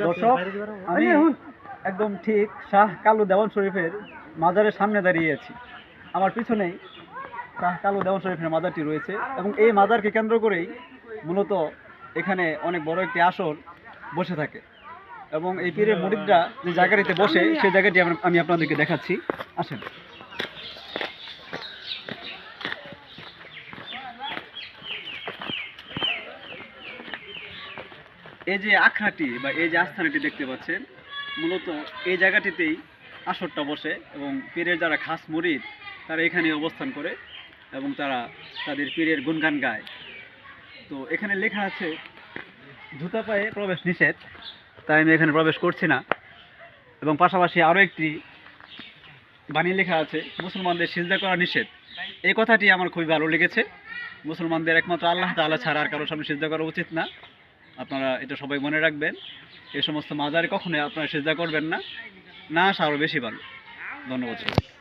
দর্শক, আমি একদম ঠিক শাহ কালু দেওয়ান শরীফের মাজারের সামনে দাঁড়িয়ে আছি। আমার পিছনেই শাহ কালু দেওয়ান শরীফের মাজারটি রয়েছে এবং এই মাজারকে কেন্দ্র করেই মূলত এখানে অনেক বড় একটি আসর বসে থাকে এবং এই পীরের মুরিদরা যে জায়গাটিতে বসে সেই জায়গাটি আমি আপনাদেরকে দেখাচ্ছি। আসেন। এই যে আখড়াটি বা এই যে আস্থানাটি দেখতে পাচ্ছেন, মূলত এই জায়গাটিতেই আসরটা বসে এবং পীরের যারা খাস মুরিদ তারা এখানে অবস্থান করে এবং তারা তাদের পীরের গুণগান গায়। তো এখানে লেখা আছে জুতা পায়ে প্রবেশ নিষেধ, তাই আমি এখানে প্রবেশ করছি না। এবং পাশাপাশি আরও একটি বাণী লেখা আছে মুসলমানদের সিজদা করা নিষেধ। এই কথাটি আমার খুবই ভালো লেগেছে। মুসলমানদের একমাত্র আল্লাহ তাআলা ছাড়া আর কারোর সামনে সিজদা করা উচিত না। আপনারা এটা সবাই মনে রাখবেন। এই সমস্ত মাজারে কখনোই আপনারা সিজদা করবেন না, না আসা আরও বেশি ভালো। ধন্যবাদ সবাই।